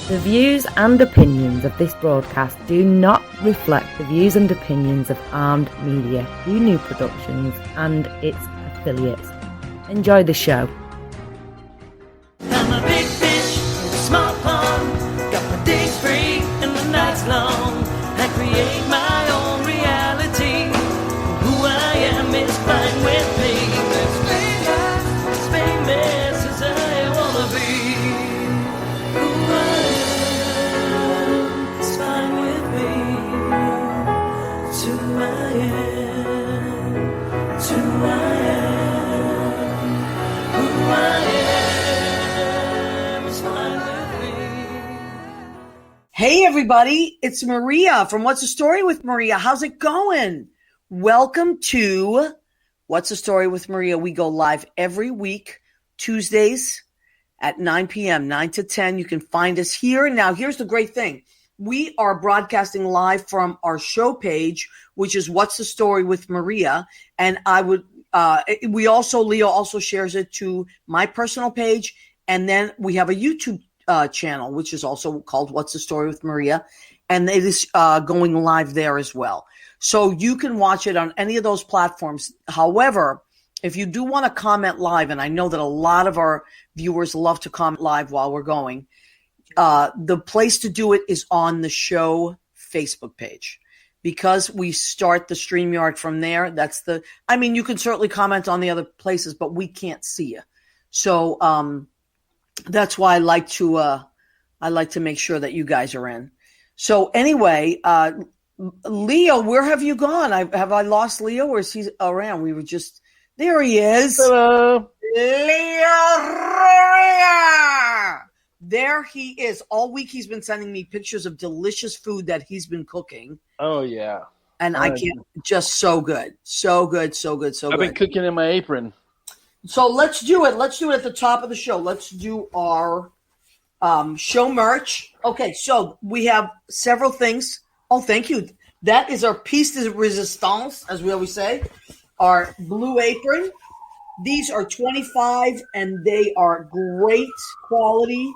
The views and opinions of this broadcast do not reflect the views and opinions of Armed Media, New Productions and its affiliates. Enjoy the show. I'm a big fish in a small pond. Got my days free and the nights long. I create my own reality. Who I am is fine with me. As famous as I wanna be. Who I am is fine with me. It's who I am. It's who I am. Who I am is fine with me. Hey everybody, it's Maria from What's the Story with Maria. How's it going? Welcome to What's the Story with Maria. We go live every week, Tuesdays at 9 p.m., 9 to 10. You can find us here. Now, here's the great thing. We are broadcasting live from our show page, which is What's the Story with Maria. And Leo also shares it to my personal page. And then we have a YouTube channel, which is also called What's the Story with Maria. And it is going live there as well. So you can watch it on any of those platforms. However, if you do want to comment live, and I know that a lot of our viewers love to comment live while we're going, the place to do it is on the show Facebook page. Because we start the StreamYard from there, you can certainly comment on the other places, but we can't see you. So that's why I like to make sure that you guys are in. So anyway, Leo, where have you gone? Have I lost Leo, or is he around? There he is. Hello. Leo! There he is. All week he's been sending me pictures of delicious food that he's been cooking. Oh, yeah. And I can't, just so good. So good. I've been cooking in my apron. So let's do it. Let's do it at the top of the show. Let's do our show merch. Okay, so we have several things. Oh, thank you. That is our piece de resistance, as we always say, our blue apron. These are $25, and they are great quality,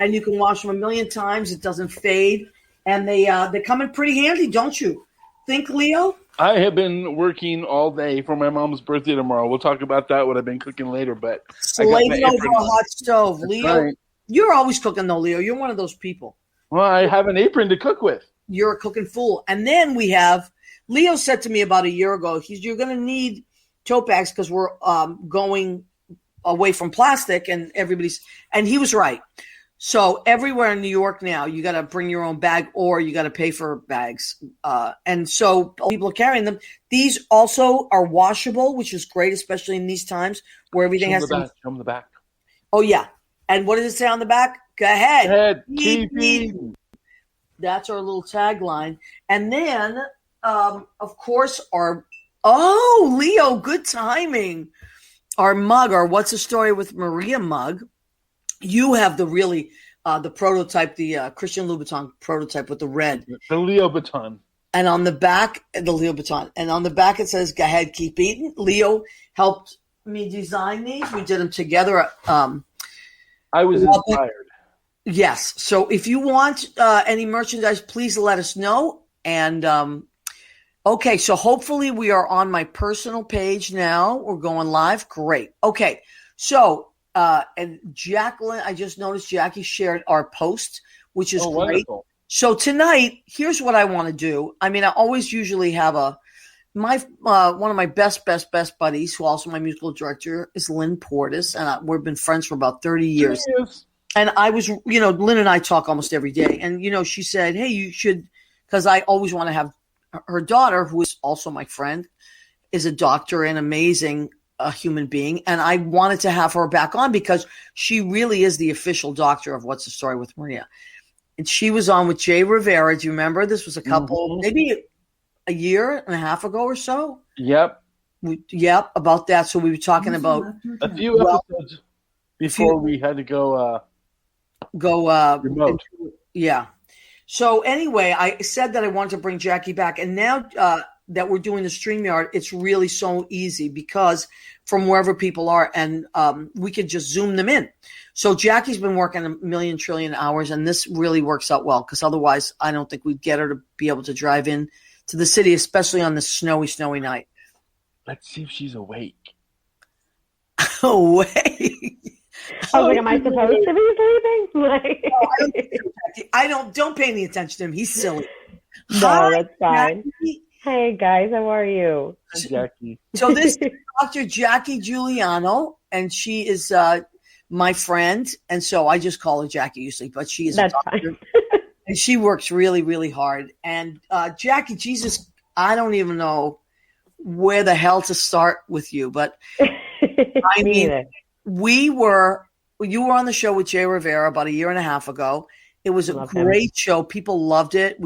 and you can wash them a million times. It doesn't fade, and they come in pretty handy, don't you think, Leo? I have been working all day for my mom's birthday tomorrow. We'll talk about that, what I've been cooking later. But slaving over a hot stove. That's Leo, right. You're You're always cooking, though, Leo. You're one of those people. Well, I have an apron to cook with. You're a cooking fool. And then we have, Leo said to me about a year ago, you're going to need tote bags because we're going away from plastic, and he was right. So everywhere in New York now, you got to bring your own bag, or you got to pay for bags. And so people are carrying them. These also are washable, which is great, especially in these times where everything has to. Show them the back. Oh, yeah. And what does it say on the back? Go ahead. Keep eating. That's our little tagline. And then, of course, Leo, good timing. Our mug, our What's the Story with Maria mug. You have the prototype, the Christian Louboutin prototype with the red. The Leo baton. And on the back, the Leo baton. And on the back, it says, go ahead, keep eating. Leo helped me design these. We did them together. I was inspired. Yes. So if you want any merchandise, please let us know. And okay, so hopefully we are on my personal page now. We're going live. Great. Okay. So and Jacqueline, I just noticed Jackie shared our post, which is great. Wonderful. So tonight, here's what I want to do. I mean, I always usually have one of my best buddies, who also my musical director, is Lynn Portis, and we've been friends for about 30 years. Yes. And I was, Lynn and I talk almost every day. And, she said, hey, you should, because I always want to have her daughter, who is also my friend, is a doctor, an amazing human being. And I wanted to have her back on because she really is the official doctor of What's the Story with Maria. And she was on with Jay Rivera. Do you remember? This was a couple, maybe a year and a half ago or so. Yep. About that. So we were talking about a few episodes before we had to go remote. Yeah. So anyway, I said that I wanted to bring Jackie back, and now that we're doing the StreamYard, it's really so easy because from wherever people are, and we could just Zoom them in. So Jackie's been working a million trillion hours, and this really works out well because otherwise I don't think we'd get her to be able to drive in to the city, especially on this snowy night. Let's see if she's awake. Awake. I was like, am I supposed to be sleeping? Don't pay any attention to him. He's silly. No, Hi, that's fine. Jackie. Hey guys, how are you? Hi, Jackie. So this is Dr. Jackie Guliano, and she is my friend, and so I just call her Jackie usually, but she is That's a doctor, fine. and she works really, really hard. And Jackie, Jesus, I don't even know where the hell to start with you, but I mean, you were on the show with Jay Rivera about a year and a half ago. It was a great show. People loved it.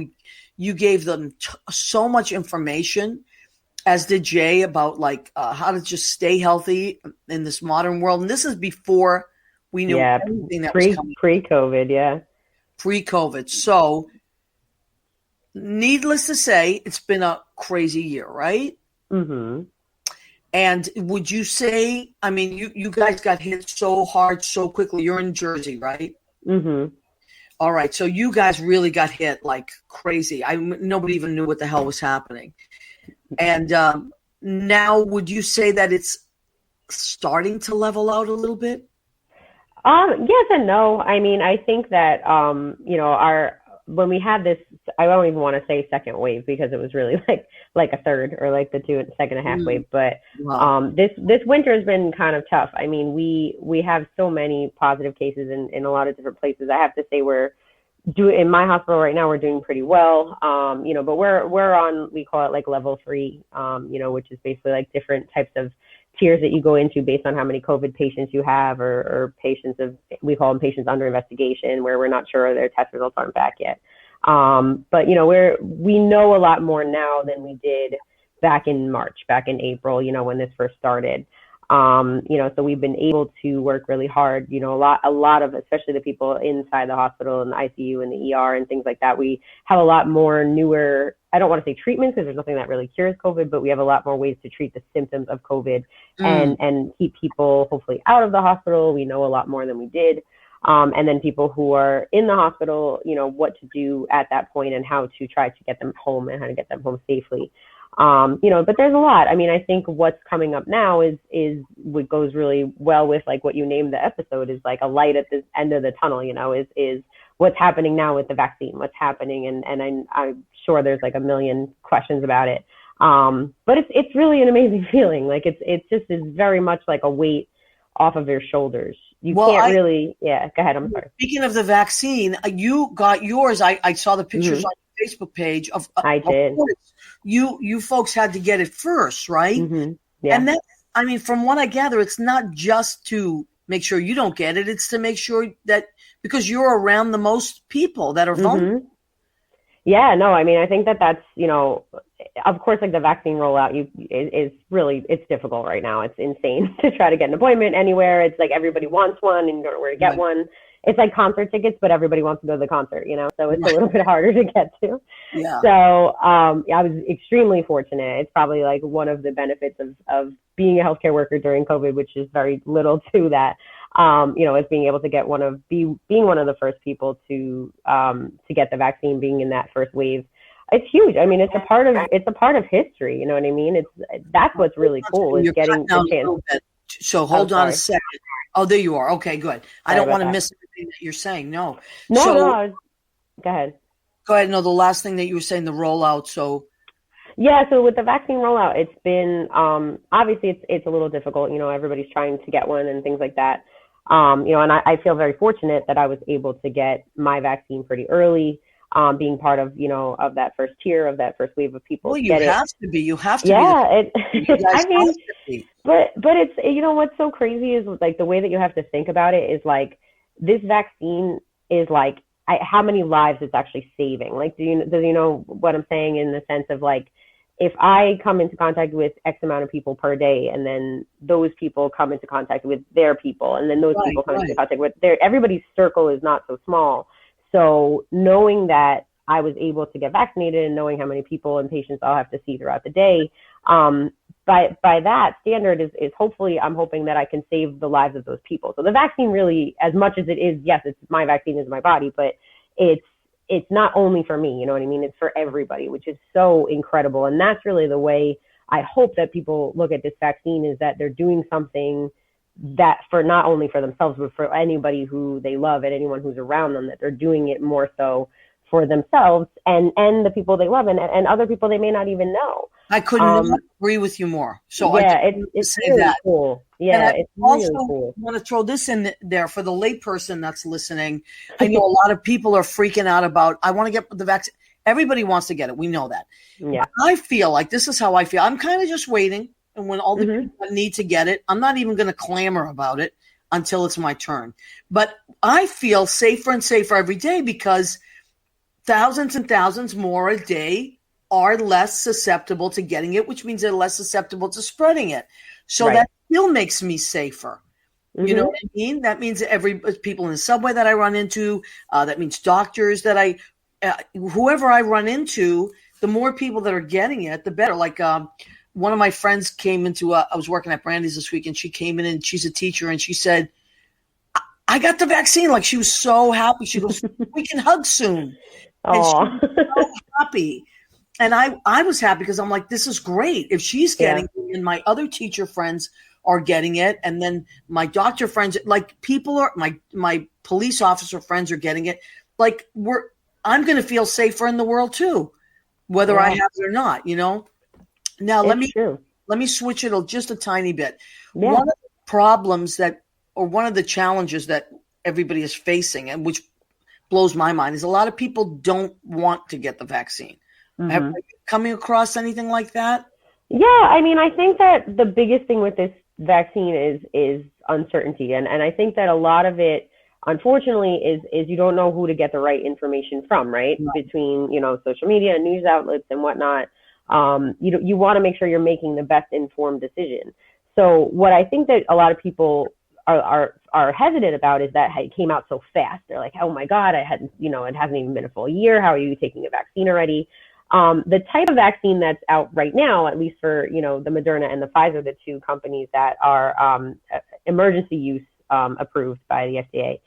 You gave them so much information, as did Jay, about like how to just stay healthy in this modern world. And this is before we knew everything that was coming. Pre-COVID, yeah. Pre-COVID. So, needless to say, it's been a crazy year, right? Mm-hmm. And would you say, I mean, you guys got hit so hard so quickly. You're in Jersey, right? Mm-hmm. All right. So you guys really got hit like crazy. Nobody even knew what the hell was happening. And now would you say that it's starting to level out a little bit? Yes and no. I mean, I think that, when we had this, I don't even want to say second wave because it was really like a third or like the second and a half wave. But this winter has been kind of tough. I mean, we have so many positive cases in a lot of different places. I have to say in my hospital right now, we're doing pretty well. But we're on, we call it like level 3, which is basically like different types of tiers that you go into based on how many COVID patients you have or patients we call them patients under investigation, where we're not sure their test results aren't back yet. But we know a lot more now than we did back in April, when this first started. So we've been able to work really hard, a lot of, especially the people inside the hospital and the ICU and the ER and things like that. We have a lot more newer, I don't want to say treatments because there's nothing that really cures COVID, but we have a lot more ways to treat the symptoms of COVID and keep people hopefully out of the hospital. We know a lot more than we did. And then people who are in the hospital, what to do at that point and how to try to get them home and how to get them home safely. But there's a lot. I mean, I think what's coming up now is what goes really well with like what you named the episode is like a light at the end of the tunnel, is what's happening now with the vaccine, what's happening. And I'm sure there's like a million questions about it. But it's really an amazing feeling. Like it's just is very much like a weight off of your shoulders. Go ahead. I'm sorry. Speaking of the vaccine, you got yours. I saw the pictures on your Facebook page of I did. You folks had to get it first, right? Mm-hmm. Yeah. And that, I mean, from what I gather, it's not just to make sure you don't get it. It's to make sure that because you're around the most people that are vulnerable. Yeah, no, I mean, I think that's, of course, like the vaccine rollout it's difficult right now. It's insane to try to get an appointment anywhere. It's like everybody wants one and you don't know where to get one. It's like concert tickets, but everybody wants to go to the concert, so it's a little bit harder to get to. Yeah. So, I was extremely fortunate. It's probably like one of the benefits of being a healthcare worker during COVID, which is very little to that, is being able to get being one of the first people to get the vaccine, being in that first wave. It's huge. I mean, it's a part of history. You know what I mean? That's what's really cool is getting the chance. So hold on a second. Oh, there you are. Okay, good. I don't want to miss anything that you're saying. No. Go ahead. Go ahead. No, the last thing that you were saying, the rollout. So. Yeah. So with the vaccine rollout, it's been, obviously it's a little difficult, everybody's trying to get one and things like that. And I feel very fortunate that I was able to get my vaccine pretty early, being part of, of that first tier of that first wave of people. Well, you have to be. You have to be. Yeah. I mean, but it's, what's so crazy is like the way that you have to think about it is like this vaccine is like how many lives it's actually saving. Like, do you know what I'm saying in the sense of like, if I come into contact with X amount of people per day, and then those people come into contact with their people, and then those people come into contact with everybody's circle is not so small. So knowing that I was able to get vaccinated, and knowing how many people and patients I'll have to see throughout the day, by that standard is hopefully, I'm hoping that I can save the lives of those people. So the vaccine really, as much as it is, yes, it's my vaccine, is my body, but it's not only for me, you know what I mean? It's for everybody, which is so incredible. And that's really the way I hope that people look at this vaccine, is that they're doing something that for not only for themselves, but for anybody who they love and anyone who's around them, that they're doing it more so for themselves and the people they love and other people they may not even know. I couldn't agree with you more. So yeah, I it's say really that. cool. Yeah, it's really cool. I want to throw this in there for the layperson that's listening. I know a lot of people are freaking out about, I want to get the vaccine. Everybody wants to get it. We know that. Yeah. But I feel like this is how I feel. I'm kind of just waiting. And when all the people that need to get it, I'm not even going to clamor about it until it's my turn. But I feel safer and safer every day because thousands and thousands more a day are less susceptible to getting it, which means they're less susceptible to spreading it. So that still makes me safer. You know what I mean? That means every people in the subway that I run into, that means doctors that whoever I run into, the more people that are getting it, the better. Like one of my friends came into, I was working at Brandy's this week, and she came in and she's a teacher, and she said, I got the vaccine. Like, she was so happy. She goes, we can hug soon. And she was so happy. And I was happy because I'm like, this is great. If she's getting it and my other teacher friends are getting it, and then my doctor friends, like people are, my police officer friends are getting it, like I'm going to feel safer in the world too, whether I have it or not, you know? Now let me switch it just a tiny bit. Yeah. One of the problems one of the challenges that everybody is facing, and which blows my mind, is a lot of people don't want to get the vaccine. Have you coming across anything like that? Yeah, I mean, I think that the biggest thing with this vaccine is uncertainty, and I think that a lot of it, unfortunately, is you don't know who to get the right information from, right? Between social media and news outlets and whatnot. You want to make sure you're making the best informed decision. So what I think that a lot of people are hesitant about is that it came out so fast. They're like, oh my God, it hasn't even been a full year. How are you taking a vaccine already? The type of vaccine that's out right now, at least for, the Moderna and the Pfizer, the two companies that are emergency use approved by the FDA,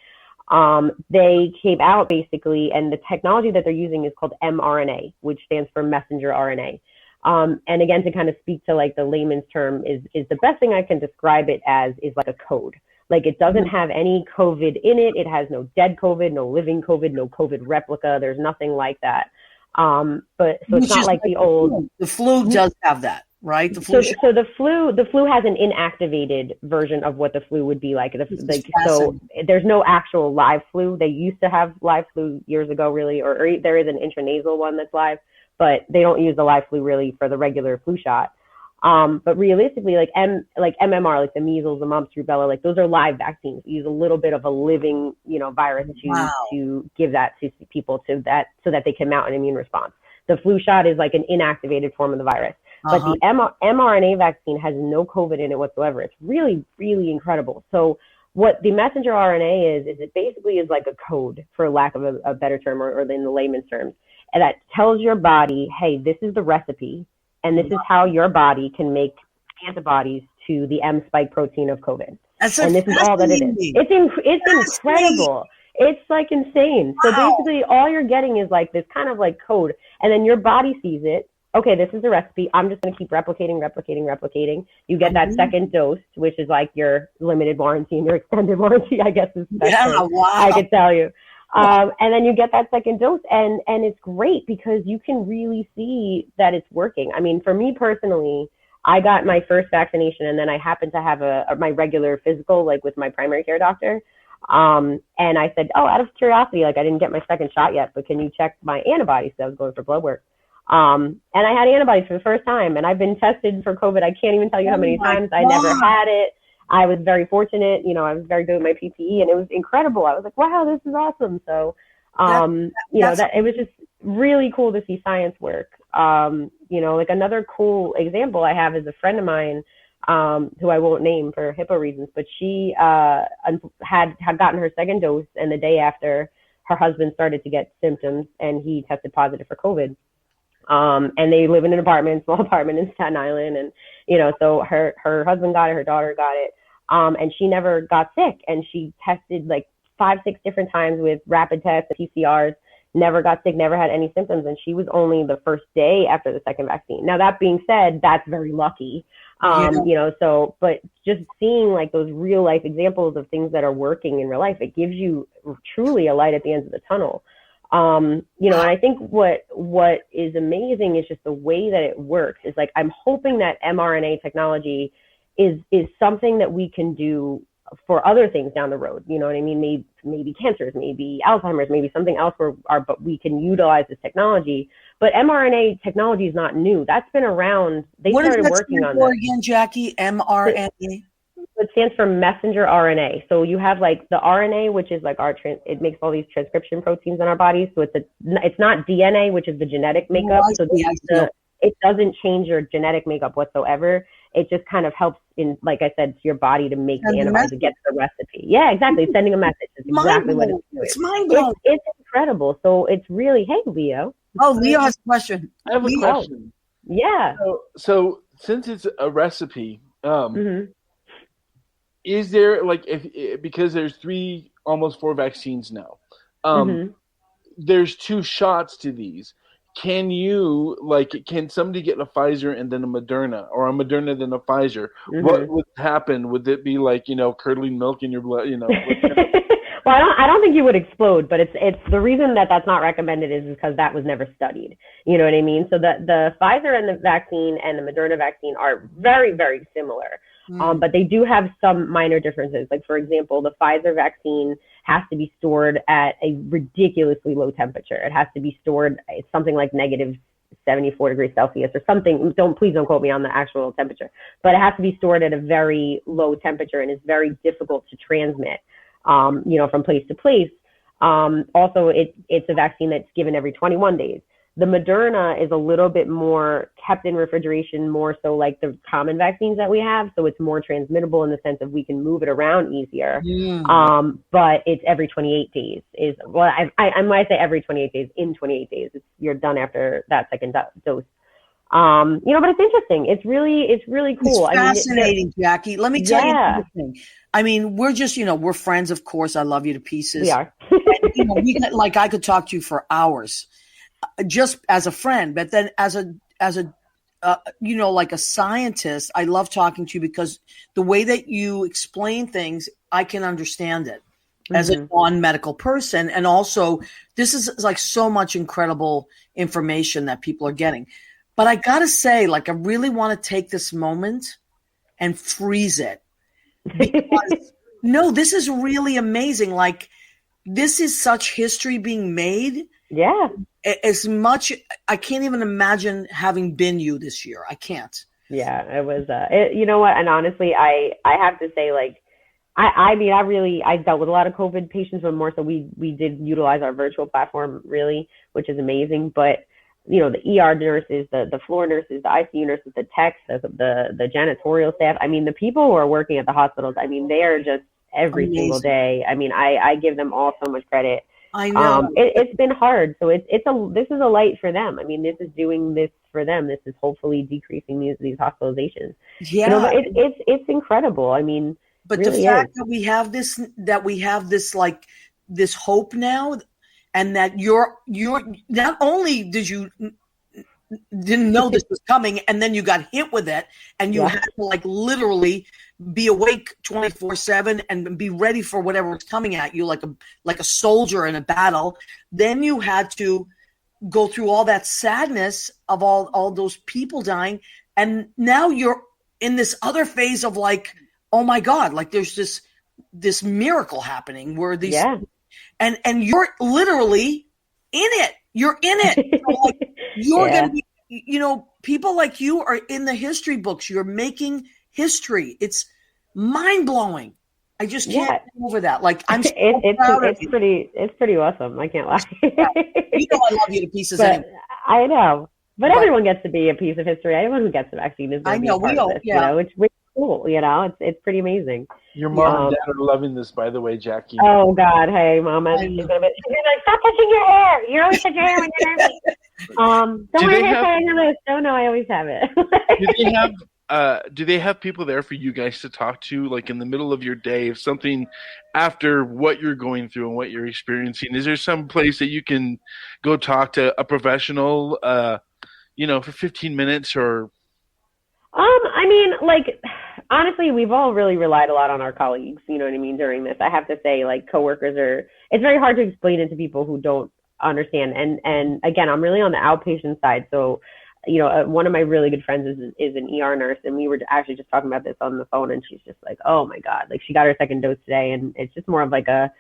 they came out basically, and the technology that they're using is called mRNA, which stands for messenger RNA. And again, to kind of speak to like the layman's term, is the best thing I can describe it as is like a code. Like, it doesn't have any COVID in it. It has no dead COVID, no living COVID, no COVID replica. There's nothing like that. But so it's not like the old. The flu does have that, right? The flu. So the flu has an inactivated version of what the flu would be like. So there's no actual live flu. They used to have live flu years ago, really, or there is an intranasal one that's live, but they don't use the live flu really for the regular flu shot. But realistically, like MMR, like the measles, the mumps, rubella, like those are live vaccines. We use a little bit of a living, virus to give that to people so that they can mount an immune response. The flu shot is like an inactivated form of the virus. But the mRNA vaccine has no COVID in it whatsoever. It's really, really incredible. So what the messenger RNA is it basically is like a code, for lack of a better term, or in the layman's terms, and that tells your body, hey, this is the recipe. And this is how your body can make antibodies to the M spike protein of COVID. And this is all that it is. It's incredible. It's like insane. So basically all you're getting is like this kind of like code. And then your body sees it. Okay, this is the recipe. I'm just going to keep replicating. You get that second dose, which is like your limited warranty and your extended warranty, I guess is the best I could tell you. And then you get that second dose, and it's great because you can really see that it's working. I mean, for me personally, I got my first vaccination, and then I happened to have my regular physical, like with my primary care doctor. And I said, out of curiosity, like I didn't get my second shot yet, but can you check my antibodies? So I was going for blood work. And I had antibodies for the first time, and I've been tested for COVID. I can't even tell you how many times. I never had it. I was very fortunate, I was very good with my PPE, and it was incredible. I was like, wow, this is awesome. So, that it was just really cool to see science work. Like another cool example I have is a friend of mine, who I won't name for HIPAA reasons, but she had gotten her second dose, and the day after her husband started to get symptoms and he tested positive for COVID. And they live in an apartment, small apartment in Staten Island. And, so her husband got it, her daughter got it. And she never got sick. And she tested like 5-6 different times with rapid tests, PCRs, never got sick, never had any symptoms. And she was only the first day after the second vaccine. Now, that being said, that's very lucky. But just seeing like those real life examples of things that are working in real life, it gives you truly a light at the end of the tunnel. And I think what is amazing is just the way that it works is like, I'm hoping that mRNA technology is something that we can do for other things down the road. You know what I mean? Maybe cancers, maybe Alzheimer's, maybe something else but we can utilize this technology. But mRNA technology is not new. That's been around. They started working on that again, Jackie. mRNA. It stands for messenger RNA. So you have like the RNA, which is like it makes all these transcription proteins in our bodies. So it's not DNA, which is the genetic makeup. It doesn't change your genetic makeup whatsoever. It just kind of helps in, like I said, to your body to make the antibodies to get to the recipe. Yeah, exactly. It's sending a message. It's exactly what it's doing. It's mind-blowing. It's incredible. So it's really, hey, Leo. Oh, Leo has a question. I have a question. Yeah. So since it's a recipe, is there because there's almost 4 vaccines now, there's 2 shots to these. Can somebody get a Pfizer and then a Moderna, or a Moderna then a Pfizer? What would happen? Would it be like, curdling milk in your blood, Well, I don't think you would explode, but it's the reason that that's not recommended is because that was never studied. You know what I mean? So the Pfizer and the vaccine and the Moderna vaccine are very, very similar. But they do have some minor differences. Like, for example, the Pfizer vaccine has to be stored at a ridiculously low temperature. It has to be stored at something like negative 74 degrees Celsius or something. Please don't quote me on the actual temperature, but it has to be stored at a very low temperature and is very difficult to transmit, from place to place. Also, it's a vaccine that's given every 21 days. The Moderna is a little bit more kept in refrigeration, more so like the common vaccines that we have. So it's more transmittable in the sense of we can move it around easier. But it's every 28 days when I say every 28 days, in 28 days, you're done after that second dose. But it's interesting. It's really cool. It's fascinating, Jackie. Let me tell you something. I mean, we're just, we're friends, of course. I love you to pieces. We are. And, I could talk to you for hours. Just as a friend, but then as a like a scientist, I love talking to you because the way that you explain things, I can understand it as a non-medical person. And also this is like so much incredible information that people are getting. But I got to say, I really want to take this moment and freeze it because no, this is really amazing. Like, this is such history being made. Yeah. As much, I can't even imagine having been you this year. I can't. Yeah, it was, you know what? And honestly, I have to say, I dealt with a lot of COVID patients, but more so we did utilize our virtual platform really, which is amazing. But, the ER nurses, the floor nurses, the ICU nurses, the techs, the janitorial staff. I mean, the people who are working at the hospitals, I mean, they are just every single day. I mean, I give them all so much credit. I know. It's been hard. So this is a light for them. I mean, this is doing this for them. This is hopefully decreasing these hospitalizations. Yeah. But it's incredible. I mean, but really the fact that we have this this hope now, and that you're not only didn't know this was coming, and then you got hit with it, and you had to literally be awake 24/7 and be ready for whatever was coming at you, like a soldier in a battle. Then you had to go through all that sadness of all those people dying, and now you're in this other phase of oh my God, there's this miracle happening where these and you're literally in it. You're in it. So, you're going to be, people like you are in the history books. You're making history. It's mind blowing. I just can't get over that. I'm so proud of you. It's pretty awesome. I can't lie. I love you to pieces. Anyway. I know, but everyone gets to be a piece of history. Everyone who gets the vaccine is going to be a part of this. Yeah. Which cool. You know, it's pretty amazing. Your mom and dad are loving this, by the way, Jackie. Oh God, hey, Mama, she's gonna be. She's like, stop touching your hair. You always touch your hair when you're nervous. Don't wear hair tie on your list. Oh no, I always have it. Do they have people there for you guys to talk to, like in the middle of your day, if something after what you're going through and what you're experiencing? Is there some place that you can go talk to a professional, for 15 minutes or? I mean, like, honestly, we've all really relied a lot on our colleagues, you know what I mean, during this. I have to say, like, coworkers it's very hard to explain it to people who don't understand. And again, I'm really on the outpatient side. So, one of my really good friends is an ER nurse, and we were actually just talking about this on the phone, and she's just like, oh my God, like she got her second dose today. And it's just more of like a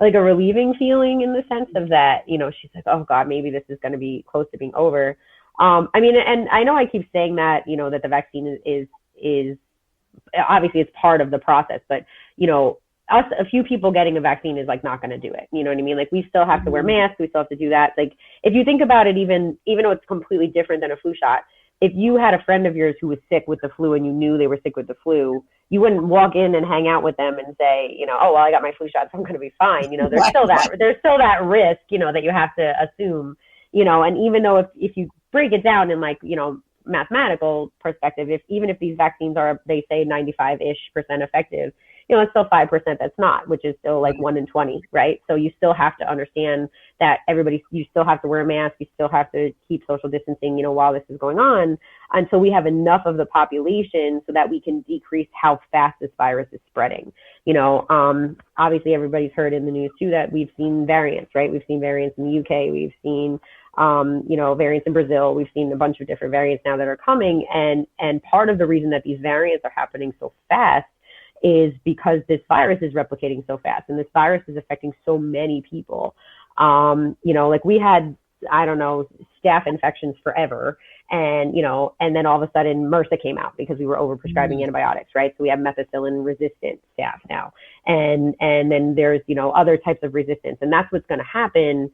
relieving feeling in the sense of that, she's like, oh God, maybe this is going to be close to being over. I mean, and I know I keep saying that, that the vaccine is obviously it's part of the process, but, a few people getting a vaccine is like not going to do it. You know what I mean? Like we still have to wear masks. We still have to do that. Like if you think about it, even though it's completely different than a flu shot, if you had a friend of yours who was sick with the flu and you knew they were sick with the flu, you wouldn't walk in and hang out with them and say, oh, well, I got my flu shot, so I'm going to be fine. There's still that risk, that you have to assume, and even though if you break it down in like, mathematical perspective, even if these vaccines are, they say 95-ish% effective, it's still 5% that's not, which is still like 1 in 20, right? So you still have to understand that you still have to wear a mask, you still have to keep social distancing, while this is going on, until we have enough of the population so that we can decrease how fast this virus is spreading. Obviously everybody's heard in the news too that we've seen variants, right? We've seen variants in the UK, we've seen variants in Brazil. We've seen a bunch of different variants now that are coming. And part of the reason that these variants are happening so fast is because this virus is replicating so fast, and this virus is affecting so many people. Like we had, staph infections forever. And then all of a sudden MRSA came out because we were overprescribing antibiotics, right? So we have methicillin resistant staph now. And then there's, other types of resistance. And that's what's going to happen.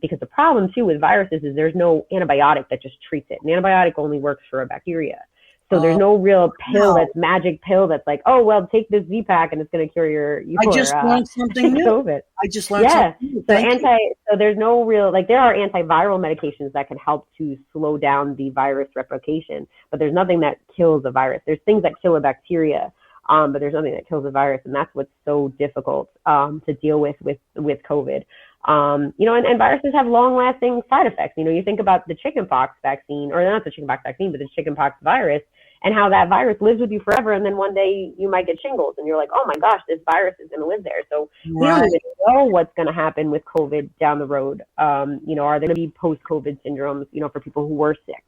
Because the problem too with viruses is there's no antibiotic that just treats it. An antibiotic only works for a bacteria. So there's no real pill that's magic pill that's like, oh, well, take this Z-Pack and it's going to cure your I just learned something new. COVID. I just learned something new. So there's no real, like there are antiviral medications that can help to slow down the virus replication, but there's nothing that kills a virus. There's things that kill a bacteria, but there's nothing that kills a virus. And that's what's so difficult to deal with COVID. And viruses have long-lasting side effects. You think about the chickenpox vaccine, or not the chickenpox vaccine, but the chickenpox virus, and how that virus lives with you forever. And then one day you might get shingles, and you're like, oh my gosh, this virus is going to live there. So we don't even know what's going to happen with COVID down the road. Are there going to be post-COVID syndromes, for people who were sick?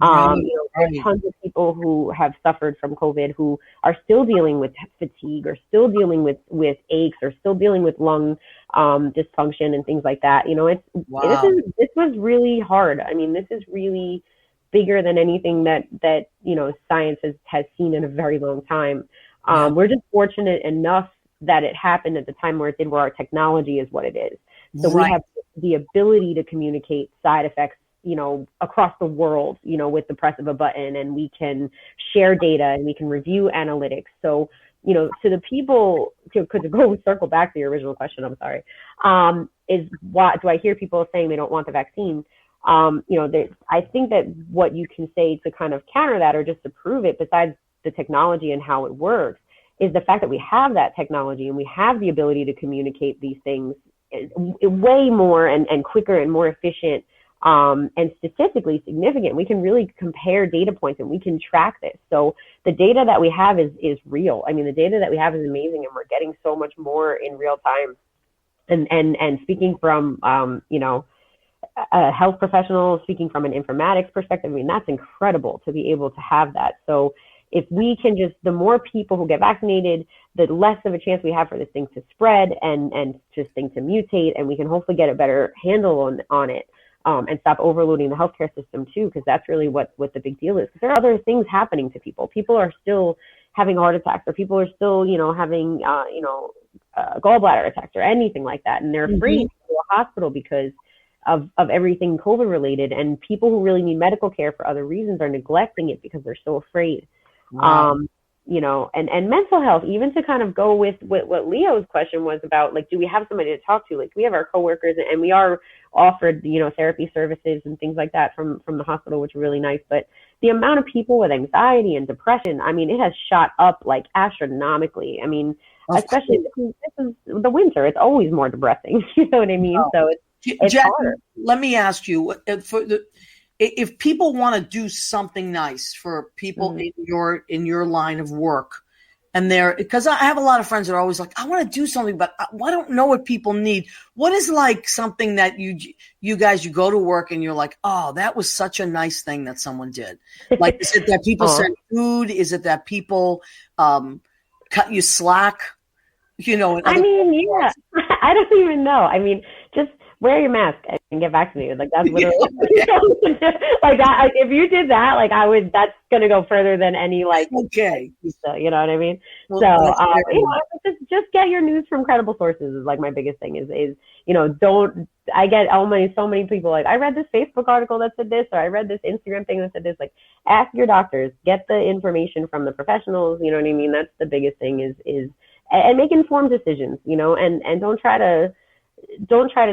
There's tons of people who have suffered from COVID who are still dealing with fatigue, or still dealing with aches, or still dealing with lung dysfunction and things like that. This was really hard. I mean, this is really bigger than anything that science has seen in a very long time. We're just fortunate enough that it happened at the time where it did, where our technology is what it is. So we have the ability to communicate side effects, across the world, with the press of a button, and we can share data and we can review analytics. So, to the people, to go circle back to your original question, I'm sorry, is why do I hear people saying they don't want the vaccine? I think that what you can say to kind of counter that, or just to prove it, besides the technology and how it works, is the fact that we have that technology and we have the ability to communicate these things way more and quicker and more efficient, and statistically significant. We can really compare data points and we can track this. So the data that we have is real. I mean, the data that we have is amazing, and we're getting so much more in real time. And speaking from, a health professional, speaking from an informatics perspective, I mean, that's incredible to be able to have that. So if we can the more people who get vaccinated, the less of a chance we have for this thing to spread and this thing to mutate, and we can hopefully get a better handle on it. And stop overloading the healthcare system too, because that's really what the big deal is. Because there are other things happening to people. People are still having heart attacks, or people are still, having, gallbladder attacks or anything like that. And they're afraid to go to a hospital because of everything COVID related. And people who really need medical care for other reasons are neglecting it because they're so afraid. Wow. and mental health, even to kind of go with what Leo's question was about, like, do we have somebody to talk to? Like, we have our coworkers, and we are offered, therapy services and things like that from the hospital, which are really nice. But the amount of people with anxiety and depression, I mean, it has shot up like astronomically. I mean, especially this is the winter. It's always more depressing. You know what I mean? So it's Jack, hard. let me ask you, if people want to do something nice for people in your line of work, and because I have a lot of friends that are always like, I want to do something, but I don't know what people need. What is like something that you guys go to work and you're like, oh, that was such a nice thing that someone did? Like, is it that people send food? Is it that people cut you slack? I mean, yeah, I don't even know. I mean, just wear your mask and get vaccinated. Like, that's literally like that. If you did that, like, that's going to go further than any pizza, you know what I mean? Well, so, just get your news from credible sources is like my biggest thing is, I get so many people like, I read this Facebook article that said this, or I read this Instagram thing that said this. Like, ask your doctors, get the information from the professionals. You know what I mean? That's the biggest thing is and make informed decisions, and don't try to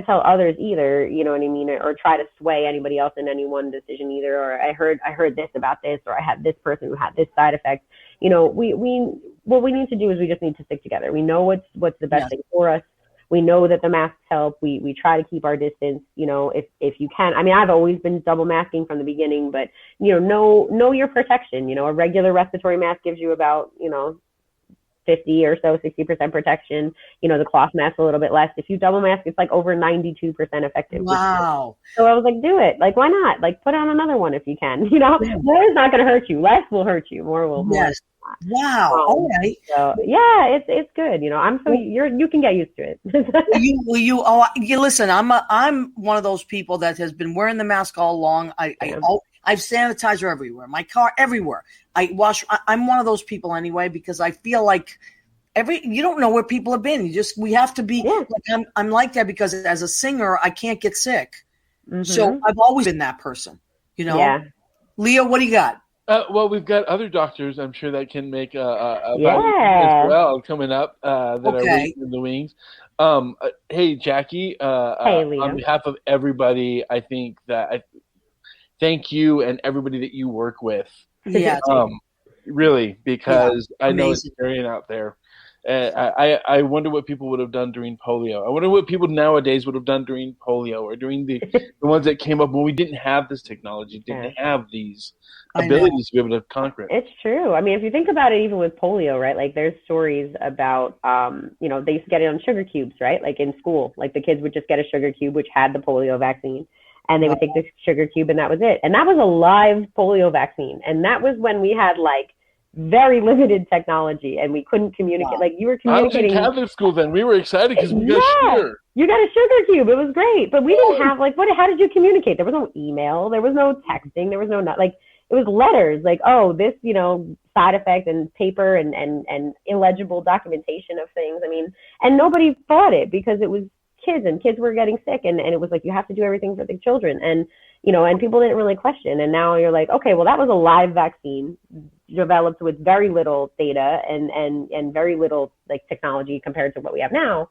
tell others either, you know what I mean, or try to sway anybody else in any one decision either. Or I heard this about this, or I had this person who had this side effect. What we need to do is we just need to stick together. We know what's the best thing for us. We know that the masks help. We try to keep our distance, if you can. I mean, I've always been double masking from the beginning, but know your protection. A regular respiratory mask gives you about 50 or so, 60% protection. The cloth mask a little bit less. If you double mask, it's like over 92% effective. Wow. So I was like, do it. Like, why not? Like, put on another one if you can. More is not going to hurt you. Less will hurt you. More will. Yes. Wow. All right. So yeah, it's good. You can get used to it. Listen, I'm one of those people that has been wearing the mask all along. I've sanitizer everywhere, my car everywhere. I'm one of those people anyway, because I feel like you don't know where people have been. We have to be, I'm like that because as a singer, I can't get sick. Mm-hmm. So I've always been that person, Yeah. Leo, what do you got? Well, we've got other doctors, I'm sure, that can make a as well coming up that are waiting in the wings. Hey, Jackie, on behalf of everybody, I think that thank you and everybody that you work with. Yeah. Really, because I know it's carrying out there. I wonder what people would have done during polio. I wonder what people nowadays would have done during polio, or during the ones that came up when we didn't have this technology, didn't have these abilities to be able to conquer it. It's true. I mean, if you think about it, even with polio, right? Like, there's stories about, they used to get it on sugar cubes, right? Like in school, like the kids would just get a sugar cube, which had the polio vaccine. And they would take the sugar cube, and that was it. And that was a live polio vaccine. And that was when we had very limited technology, and we couldn't communicate. Like, you were communicating. I was in Catholic school then. We were excited because we got sugar. You got a sugar cube. It was great, but we didn't have how did you communicate? There was no email. There was no texting. There was no it was letters. Like, oh, this side effect, and paper and illegible documentation of things. I mean, and nobody thought it because it was kids, and kids were getting sick, and it was like, you have to do everything for the children, and and people didn't really question. And now you're like, okay, well, that was a live vaccine developed with very little data and very little technology compared to what we have now.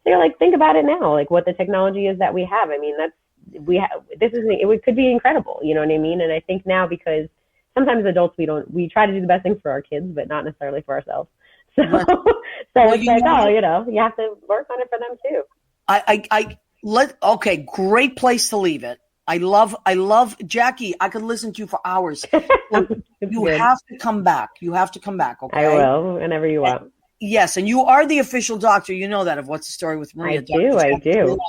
So you're like, think about it now, what the technology is that we have. I mean, it could be incredible, you know what I mean? And I think now, because sometimes adults, we try to do the best thing for our kids, but not necessarily for ourselves. So it's you have to work on it for them too. Great place to leave it. I love Jackie. I could listen to you for hours. You have to come back. Okay. I will, whenever you want. Yes, and you are the official doctor. You know that of What's the Story with Maria. I do.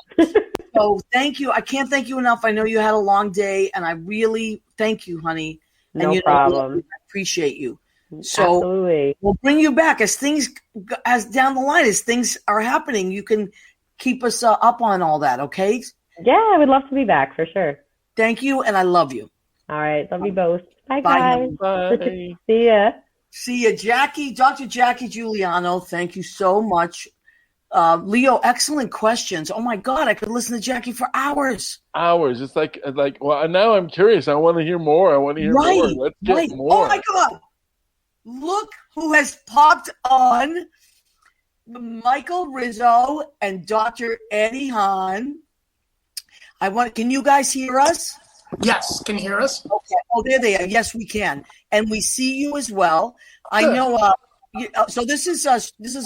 So thank you. I can't thank you enough. I know you had a long day, and I really thank you, honey. No problem. I appreciate you. So absolutely. We'll bring you back as down the line, as things are happening. You can keep us up on all that, okay? Yeah, I would love to be back for sure. Thank you, and I love you. All right, love you both. Bye guys. Bye. See ya, Jackie. Dr. Jackie Guliano, thank you so much. Leo, excellent questions. Oh my God, I could listen to Jackie for hours. It's like, well, now I'm curious. I want to hear more. Let's get more. Oh my God. look who has popped on. Michael Rizzo and Dr. Eddie Hahn. Can you guys hear us? Yes, can you hear us? Okay. Oh, there they are. Yes, we can. And we see you as well. I Good. know. So this is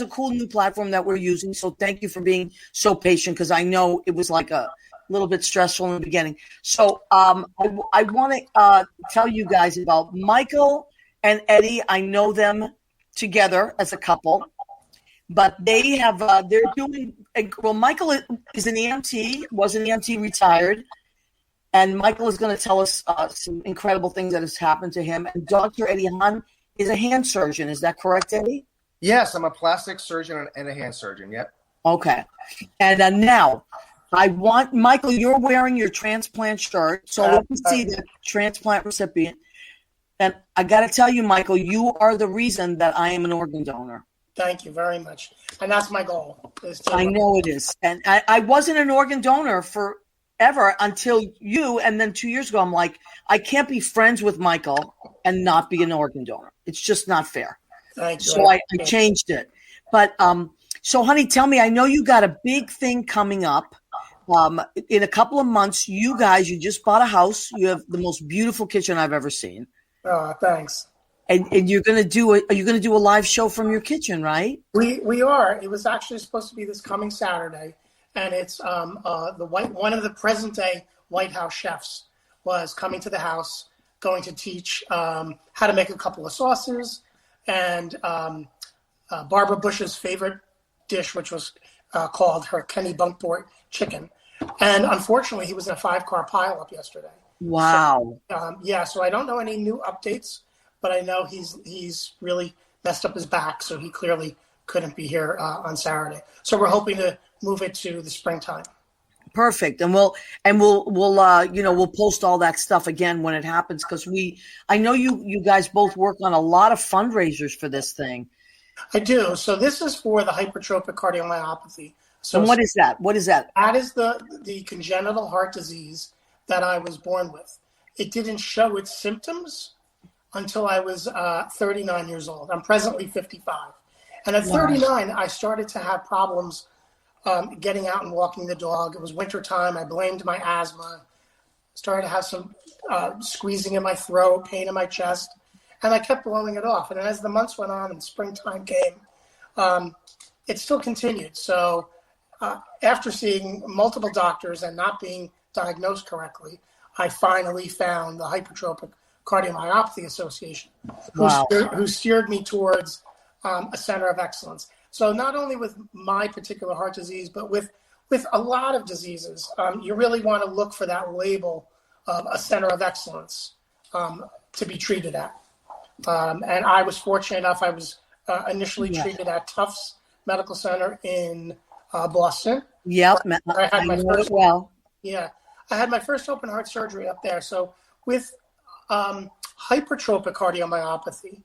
a cool new platform that we're using. So thank you for being so patient, because I know it was like a little bit stressful in the beginning. So I want to tell you guys about Michael and Eddie. I know them together as a couple, but they have they're doing well. Michael is an EMT, was an EMT, retired. And Michael is going to tell us some incredible things that has happened to him. And Dr. Eddie Hahn is a hand surgeon. Is that correct, Eddie? Yes, I'm a plastic surgeon and a hand surgeon. Yep. Okay. And now, I want, Michael, you're wearing your transplant shirt. So let me see the transplant recipient. And I got to tell you, Michael, you are the reason that I am an organ donor. Thank you very much. And that's my goal. I know it is. And I wasn't an organ donor forever until you, and then 2 years ago, I'm like, I can't be friends with Michael and not be an organ donor. It's just not fair. Thank you. So I changed it. But so, honey, tell me, I know you got a big thing coming up. In a couple of months, you just bought a house. You have the most beautiful kitchen I've ever seen. Thanks. And you're gonna do are you gonna do a live show from your kitchen, right? We are. It was actually supposed to be this coming Saturday. And it's one of the present day White House chefs was coming to the house, going to teach how to make a couple of sauces, and Barbara Bush's favorite dish, which was called her Kenny Bunkport chicken. And unfortunately, he was in a 5-car pileup yesterday. Wow. So, so I don't know any new updates, but I know he's really messed up his back, so he clearly couldn't be here on Saturday. So we're hoping to move it to the springtime. Perfect. And we'll post all that stuff again when it happens, because I know you guys both work on a lot of fundraisers for this thing. I do. So this is for the hypertrophic cardiomyopathy. So and what is that? What is that? That is the congenital heart disease that I was born with. It didn't show its symptoms until I was 39 years old. I'm presently 55. And at 39, I started to have problems getting out and walking the dog. It was wintertime. I blamed my asthma. Started to have some squeezing in my throat, pain in my chest, and I kept blowing it off. And as the months went on and springtime came, it still continued. So after seeing multiple doctors and not being diagnosed correctly, I finally found the Hypertrophic Cardiomyopathy Association, who steered me towards a center of excellence. So not only with my particular heart disease, but with a lot of diseases, you really want to look for that label of a center of excellence to be treated at. And I was fortunate enough, I was initially treated at Tufts Medical Center in Boston. Yep. I had my first, well. Yeah, I had my first open heart surgery up there. So with hypertrophic cardiomyopathy,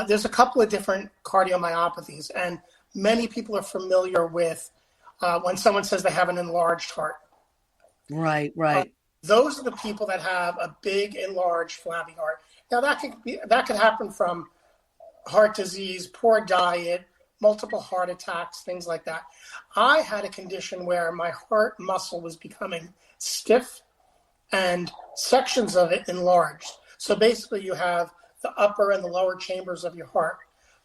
there's a couple of different cardiomyopathies, and many people are familiar with when someone says they have an enlarged heart. Right. Those are the people that have a big, enlarged, flabby heart. Now that could happen from heart disease, poor diet, multiple heart attacks, things like that. I had a condition where my heart muscle was becoming stiff and sections of it enlarged. So basically you have the upper and the lower chambers of your heart.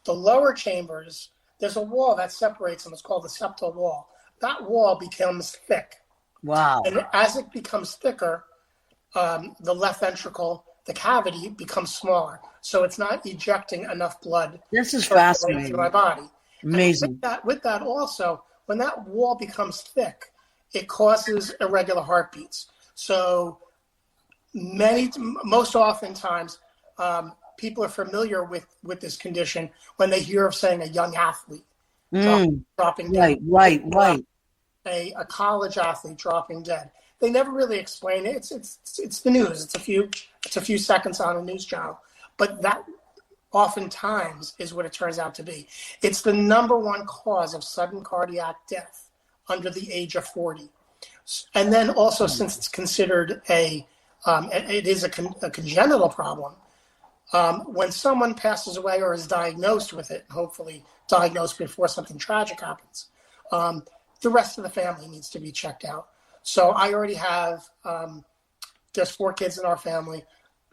The lower chambers, there's a wall that separates them. It's called the septal wall. That wall becomes thick. Wow. And as it becomes thicker, the left ventricle, the cavity, becomes smaller. So it's not ejecting enough blood. This is fascinating. Through my body. Amazing. With that also, when that wall becomes thick, it causes irregular heartbeats. So most oftentimes, people are familiar with this condition when they hear of, saying, a young athlete dropping dead. Right. A college athlete dropping dead. They never really explain it. It's the news. It's a few seconds on a news channel. But that oftentimes is what it turns out to be. It's the number one cause of sudden cardiac death under the age of 40. And then also, since it's considered it is a congenital problem, When someone passes away or is diagnosed with it, hopefully diagnosed before something tragic happens, the rest of the family needs to be checked out. So I already have, there's 4 kids in our family.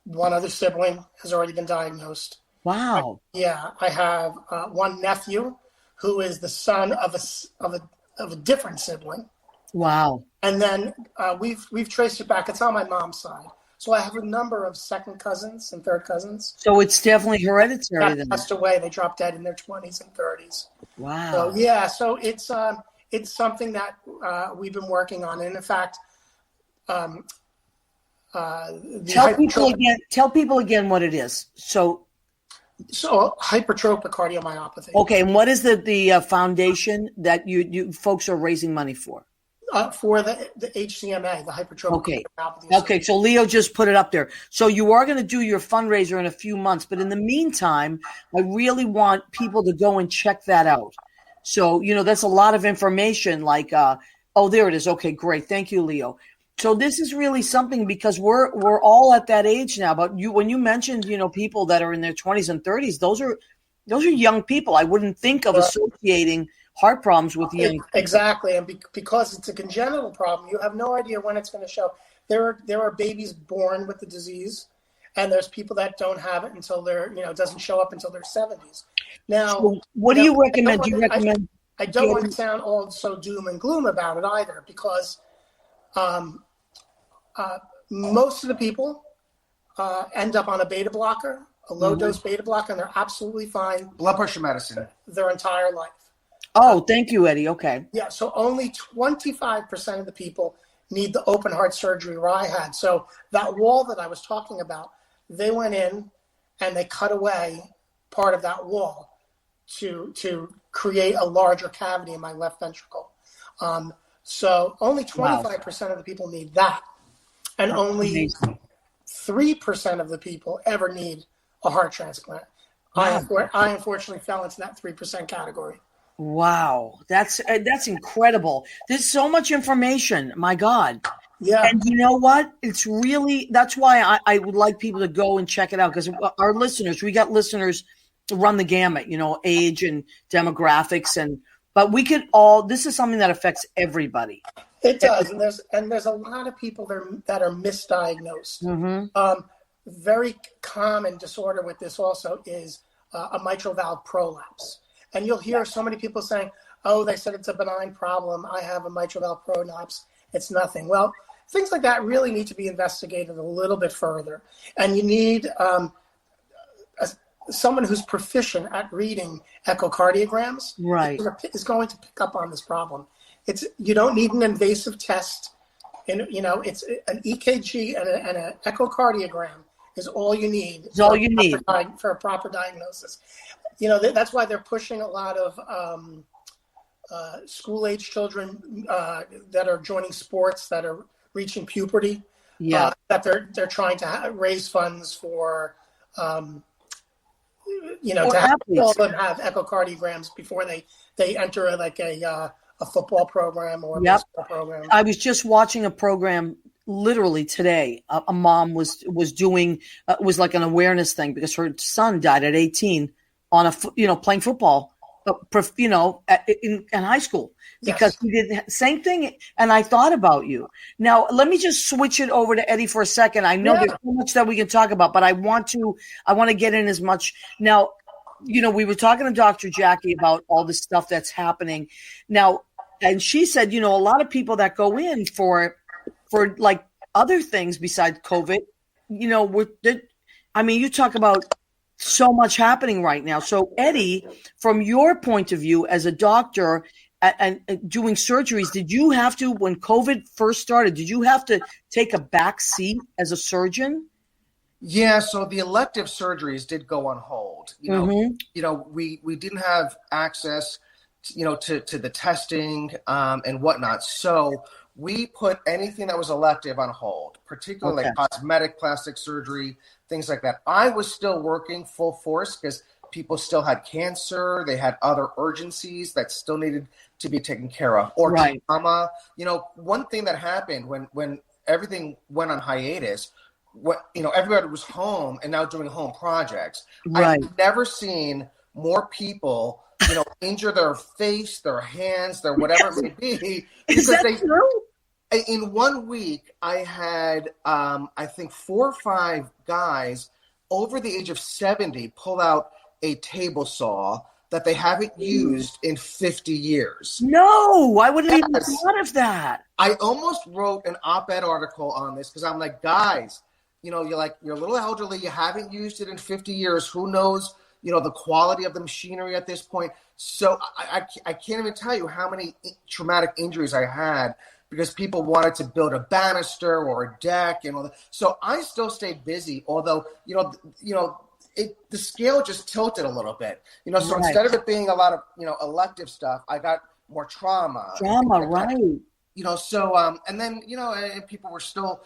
One other sibling has already been diagnosed. Wow. I have one nephew who is the son of a different sibling. Wow. And then we've traced it back. It's on my mom's side. So I have a number of second cousins and third cousins. So it's definitely hereditary That then. passed away. They dropped dead in their 20s and 30s. Wow. So it's something that we've been working on. And in fact, Tell people again what it is. So hypertrophic cardiomyopathy. Okay, and what is the foundation that you folks are raising money for? For the HCMA, the hypertrophic cardiomyopathy. Okay, so Leo just put it up there. So you are going to do your fundraiser in a few months, but in the meantime, I really want people to go and check that out. So, that's a lot of information like, there it is. Okay, great. Thank you, Leo. So this is really something because we're all at that age now. But when you mentioned, people that are in their 20s and 30s, those are young people. I wouldn't think of associating heart problems with young people. Exactly, and because it's a congenital problem, you have no idea when it's going to show. There are babies born with the disease, and there's people that don't have it until they're it doesn't show up until their 70s. Now, so what do you recommend? Do you recommend? I don't want to sound all so doom and gloom about it either, because most of the people end up on a beta blocker, a low dose beta blocker, and they're absolutely fine. Blood pressure medicine. Their entire life. Oh, thank you, Eddie. Okay. Yeah, so only 25% of the people need the open heart surgery where I had. So that wall that I was talking about, they went in and they cut away part of that wall to create a larger cavity in my left ventricle. So only 25% of the people need that. And only 3% of the people ever need a heart transplant. Wow. I unfortunately fell into that 3% category. Wow, that's incredible. There's so much information. My God. Yeah. And you know what? It's really, that's why I would like people to go and check it out, because our listeners, we got listeners run the gamut, age and demographics, but we could this is something that affects everybody. It does, and there's a lot of people that are misdiagnosed. Mm-hmm. Very common disorder with this also is a mitral valve prolapse. And you'll hear so many people saying, oh, they said it's a benign problem. I have a mitral valve prolapse. It's nothing. Well, things like that really need to be investigated a little bit further. And you need someone who's proficient at reading echocardiograms is going to pick up on this problem. You don't need an invasive test. And, it's an EKG and an echocardiogram is all you need. It's all you need for a proper diagnosis. That's why they're pushing a lot of school-age children that are joining sports, that are reaching puberty. Yeah, that they're trying to raise funds for, to have all of them have echocardiograms before they enter a football program or a baseball program. I was just watching a program literally today. A mom was doing was like an awareness thing because her son died at 18 on playing football, in high school because he did the same thing. And I thought about you. Now, let me just switch it over to Eddie for a second. I know there's so much that we can talk about, but I want to get in as much. Now, we were talking to Dr. Jackie about all the stuff that's happening now. And she said, a lot of people that go in for like other things besides COVID, you talk about so much happening right now. So Eddie, from your point of view as a doctor and doing surgeries, did you have to, when COVID first started, did you have to take a back seat as a surgeon? Yeah, so the elective surgeries did go on hold. We didn't have access, to the testing and whatnot. So we put anything that was elective on hold, particularly like cosmetic plastic surgery, things like that. I was still working full force because people still had cancer. They had other urgencies that still needed to be taken care of, or trauma. One thing that happened when everything went on hiatus, everybody was home and now doing home projects. Right. I've never seen more people, injure their face, their hands, their whatever it may be. Is that true? In 1 week, I had, I think 4 or 5 guys over the age of 70 pull out a table saw that they haven't used in 50 years. No, I wouldn't even thought of that. I almost wrote an op-ed article on this because I'm like, guys, you're a little elderly. You haven't used it in 50 years. Who knows, the quality of the machinery at this point. So I can't even tell you how many traumatic injuries I had because people wanted to build a banister or a deck and all that. So I still stayed busy, although, the scale just tilted a little bit, so instead of it being a lot of, elective stuff, I got more trauma. Right. So, and then, and people were still,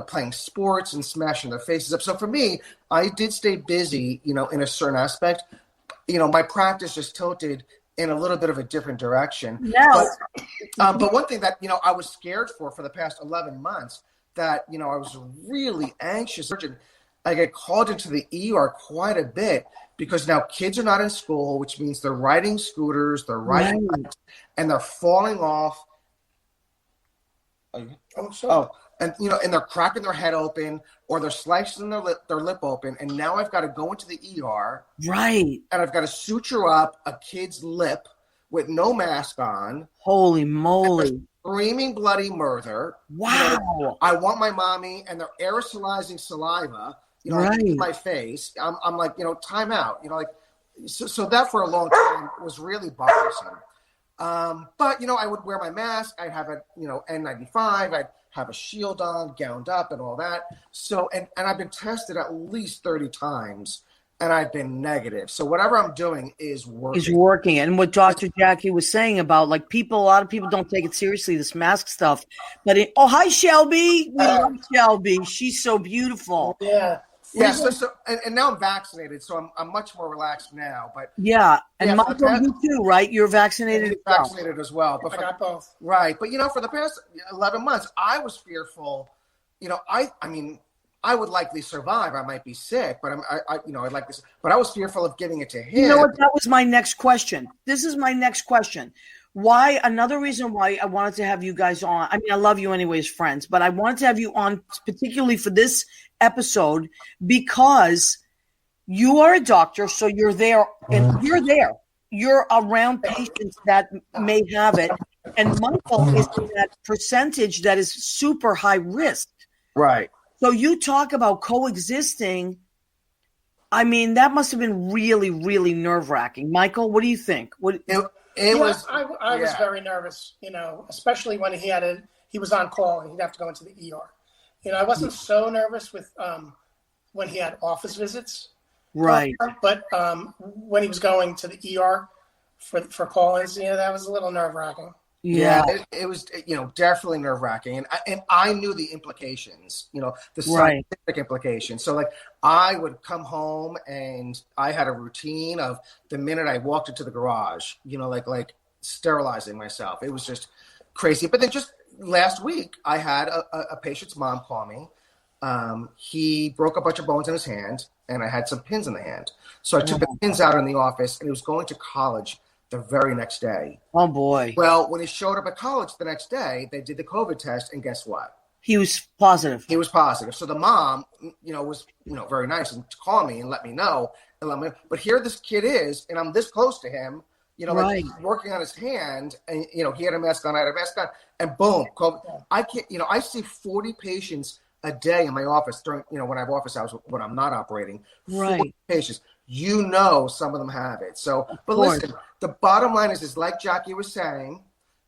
playing sports and smashing their faces up. So for me, I did stay busy, in a certain aspect. My practice just tilted in a little bit of a different direction. No. But one thing that, I was scared for the past 11 months that, I was really anxious. I get called into the ER quite a bit because now kids are not in school, which means they're riding scooters, they're riding bikes, and they're falling off. And they're cracking their head open or they're slicing their lip open. And now I've got to go into the ER. Right. And I've got to suture up a kid's lip with no mask on. Holy moly. Screaming bloody murder. Wow. I want my mommy, and they're aerosolizing saliva, in my face. I'm like, time out. So that for a long time was really bothersome. But, I would wear my mask. I'd have a, N95. I'd have a shield on, gowned up and all that. So, and I've been tested at least 30 times. And I've been negative. So whatever I'm doing is working. Is working. And what Dr. Jackie was saying about, a lot of people don't take it seriously, this mask stuff. But hi, Shelby. We love Shelby. She's so beautiful. Yeah. Yeah. So and now I'm vaccinated, so I'm much more relaxed now. But yeah. And Michael, you too, right? You're vaccinated. Vaccinated as well. But I got both. Right. But for the past 11 months, I was fearful. I would likely survive. I might be sick, but I'd like this. But I was fearful of giving it to him. You know what? That was my next question. This is my next question. Another reason why I wanted to have you guys on. I mean, I love you anyways, friends, but I wanted to have you on particularly for this episode because you are a doctor, so you're there, and you're around patients that may have it, and Michael is in that percentage that is super high risk. Right. So you talk about coexisting. I mean, that must have been really, really nerve-wracking. Michael, what do you think? I was very nervous, especially when he was on call and he'd have to go into the ER. I wasn't so nervous with when he had office visits. Right. But when he was going to the ER for call-ins, that was a little nerve-wracking. Yeah, it was, definitely nerve-wracking, and I knew the implications, the scientific implications. So, I would come home and I had a routine of the minute I walked into the garage, like sterilizing myself. It was just crazy. But then just last week, I had a patient's mom call me. He broke a bunch of bones in his hand, and I had some pins in the hand. So I took the pins out in the office, and he was going to college the very next day. Oh, boy. Well, when he showed up at college the next day, they did the COVID test, and guess what? He was positive. He was positive. So the mom, was, very nice and to call me and let me know. But here this kid is, and I'm this close to him, right. Working on his hand, and, he had a mask on, I had a mask on, and boom, COVID. I can't, I see 40 patients a day in my office during, when I have office hours when I'm not operating. 40 patients. Some of them have it. So, but listen, the bottom line is like Jackie was saying,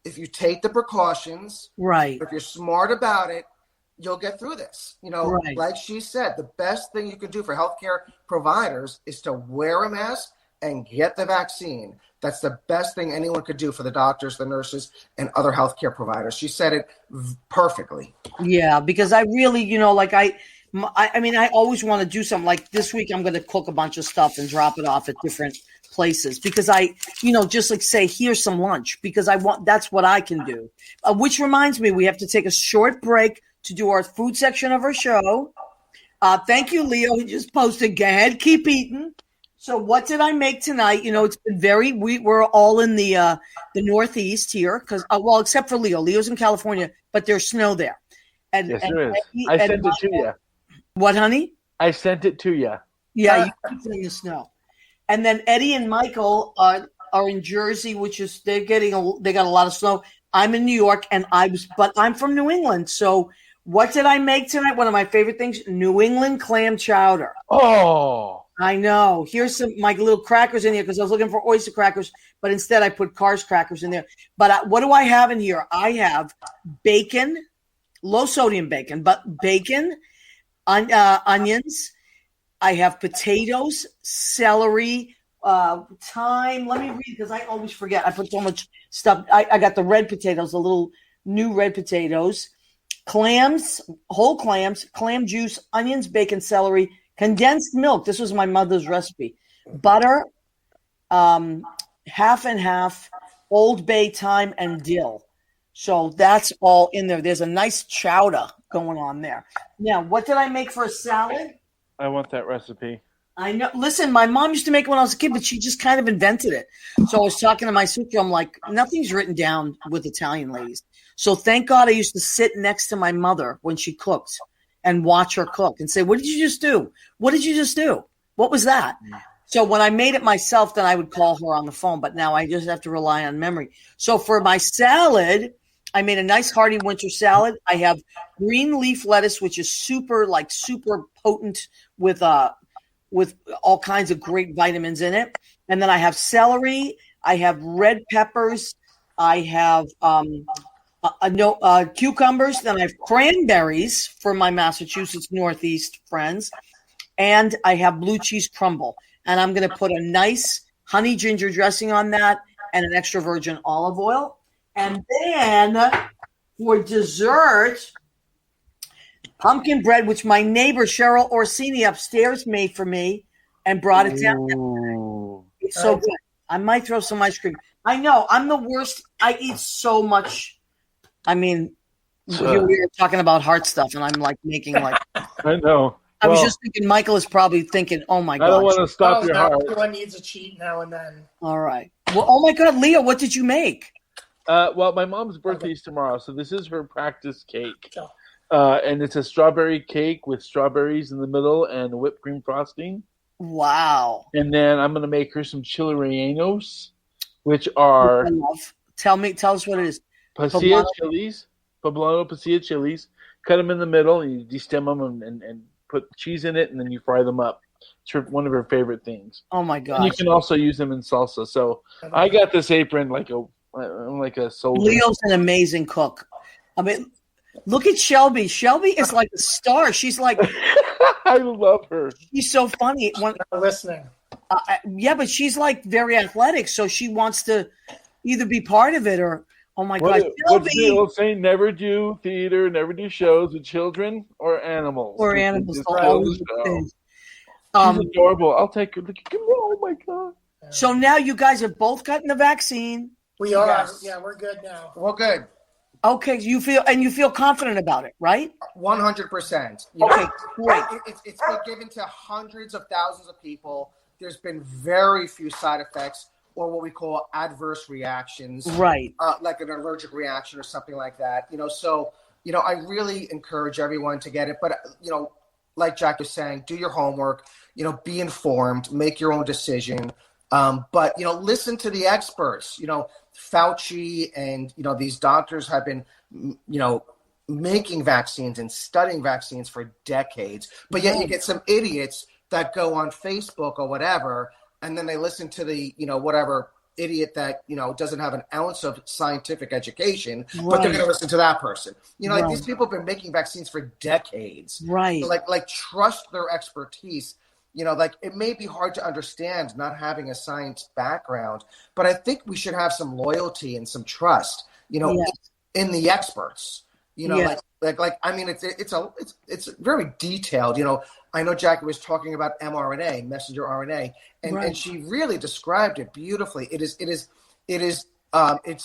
if you take the precautions, right, if you're smart about it, you'll get through this. Right. Like she said, the best thing you can do for healthcare providers is to wear a mask and get the vaccine. That's the best thing anyone could do for the doctors, the nurses, and other healthcare providers. She said it perfectly. Yeah, because I really, I mean, I always want to do something like this week. I'm going to cook a bunch of stuff and drop it off at different places because just say, here's some lunch because that's what I can do. Which reminds me, we have to take a short break to do our food section of our show. Thank you, Leo. He just posted. Go ahead, keep eating. So what did I make tonight? It's been we're all in the Northeast here because, well, except for Leo. Leo's in California, but there's snow there. And, Yes, and there is. Eddie, I sent it to you. What, honey? I sent it to you. Yeah, you keep it in the snow. And then Eddie and Michael are in Jersey, which is they got a lot of snow. I'm in New York, but I'm from New England. So what did I make tonight? One of my favorite things: New England clam chowder. Oh. I know. Here's my little crackers in here because I was looking for oyster crackers, but instead I put Cars crackers in there. But what do I have in here? I have bacon, low sodium bacon, but bacon, onions. I have potatoes, celery, thyme. Let me read because I always forget. I put so much stuff. I got the red potatoes, the little new red potatoes, clams, whole clams, clam juice, onions, bacon, celery, condensed milk. This was my mother's recipe. Butter, half and half, Old Bay thyme, and dill. So that's all in there. There's a nice chowder going on there. Now, what did I make for a salad? I want that recipe. I know. Listen, my mom used to make it when I was a kid, but she just kind of invented it. So I was talking to my sister. I'm like, nothing's written down with Italian ladies. So thank God I used to sit next to my mother when she cooked and watch her cook and say, what did you just do? What did you just do? What was that? So when I made it myself, then I would call her on the phone. But now I just have to rely on memory. So for my salad, I made a nice hearty winter salad. I have green leaf lettuce, which is super potent with all kinds of great vitamins in it. And then I have celery. I have red peppers. I have cucumbers. Then I have cranberries for my Massachusetts Northeast friends. And I have blue cheese crumble. And I'm going to put a nice honey ginger dressing on that and an extra virgin olive oil. And then for dessert, pumpkin bread, which my neighbor Cheryl Orsini upstairs made for me and brought it down. Ooh. It's so good. I might throw some ice cream. I know I'm the worst. I eat so much. I mean, here we are talking about heart stuff, and I'm like making like. I know. I was just thinking Michael is probably thinking, oh my God. I don't want to stop your heart. Everyone needs a cheat now and then. All right. Well, oh my God, Leo, what did you make? Well, my mom's birthday is tomorrow, so this is her practice cake. And it's a strawberry cake with strawberries in the middle and whipped cream frosting. Wow. And then I'm going to make her some chili rellenos, which are... Tell us what it is. Pasilla chilies, poblano pasilla chilies. Cut them in the middle, and you destem them and put cheese in it, and then you fry them up. It's one of her favorite things. Oh, my God. And you can also use them in salsa. So I got this apron like a soldier. Leo's an amazing cook. I mean, look at Shelby. Shelby is like a star. She's like, I love her. She's so funny. I'm listening. Yeah, but she's like very athletic, so she wants to either be part of it or. Oh my God, Shelby! What's the old saying? Never do theater, never do shows with children or animals. Or animals. She's adorable. I'll take her. Oh my God. So now you guys have both gotten the vaccine. We are. Yes. Yeah, we're good now. Well, good. Okay, you feel confident about it, right? 100%. Okay, great. It's been given to hundreds of thousands of people. There's been very few side effects or what we call adverse reactions, right? Like an allergic reaction or something like that. So I really encourage everyone to get it. But like Jack was saying, do your homework. Be informed, make your own decision. But listen to the experts. Fauci and these doctors have been making vaccines and studying vaccines for decades. But yet you get some idiots that go on Facebook or whatever, and then they listen to the whatever idiot that doesn't have an ounce of scientific education, but they're going to listen to that person. Like these people have been making vaccines for decades. Right. So like trust their expertise. Like it may be hard to understand not having a science background, but I think we should have some loyalty and some trust, in the experts. Like I mean, it's very detailed. I know Jackie was talking about mRNA, messenger RNA, and she really described it beautifully. It's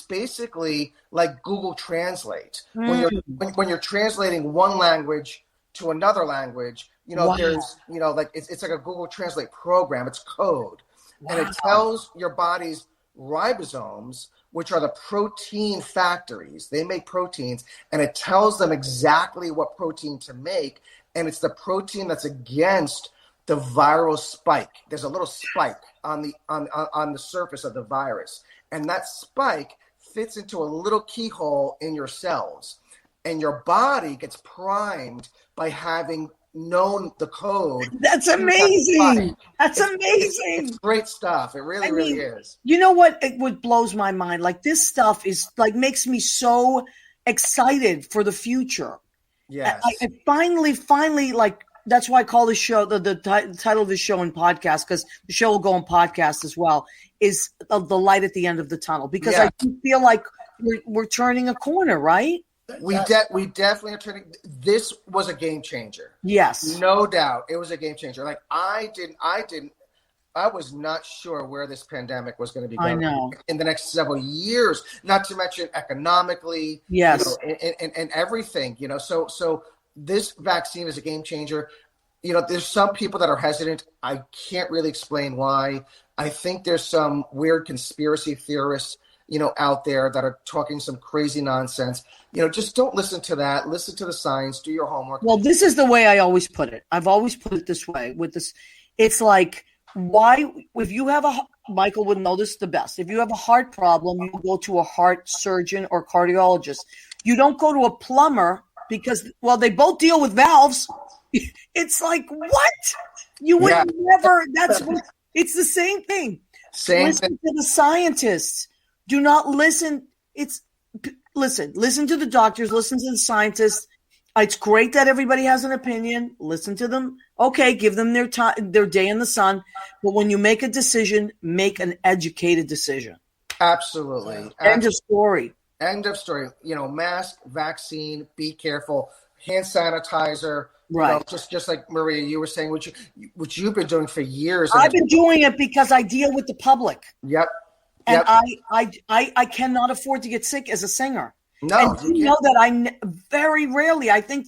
basically like Google Translate when you're translating one language to another language, there's, like it's like a Google Translate program. It's code. And it tells your body's ribosomes, which are the protein factories. They make proteins, and it tells them exactly what protein to make. And it's the protein that's against the viral spike. There's a little spike on the surface of the virus. And that spike fits into a little keyhole in your cells. And your body gets primed by having known the code. That's amazing. That's amazing. It's great stuff. It really, really is. You know what blows my mind? Like, this stuff is like makes me so excited for the future. Yes. I finally, like, that's why I call the show, the title of the show and podcast, because the show will go on podcast as well, is the light at the end of the tunnel. Because I do feel like we're turning a corner, right? We definitely are turning. This was a game changer. Yes, no doubt, it was a game changer. Like I was not sure where this pandemic was going to be going in the next several years. Not to mention economically, yes, and everything. So this vaccine is a game changer. There's some people that are hesitant. I can't really explain why. I think there's some weird conspiracy theorists out there that are talking some crazy nonsense. Just don't listen to that. Listen to the science. Do your homework. Well, this is the way I always put it. I've always put it this way with this. It's like, why, if you have Michael would know this the best. If you have a heart problem, you go to a heart surgeon or cardiologist. You don't go to a plumber because, well, they both deal with valves. It's like, what? You would never, it's the same thing. Listen to the scientists. Do not listen. Listen to the doctors, listen to the scientists. It's great that everybody has an opinion. Listen to them. Okay, give them their time, their day in the sun. But when you make a decision, make an educated decision. Absolutely. End of story. End of story. Mask, vaccine, be careful, hand sanitizer. Right. Just like Maria, you were saying, which you've been doing for years. I've been doing it because I deal with the public. Yep. And I cannot afford to get sick as a singer. No, and you know that very rarely. I think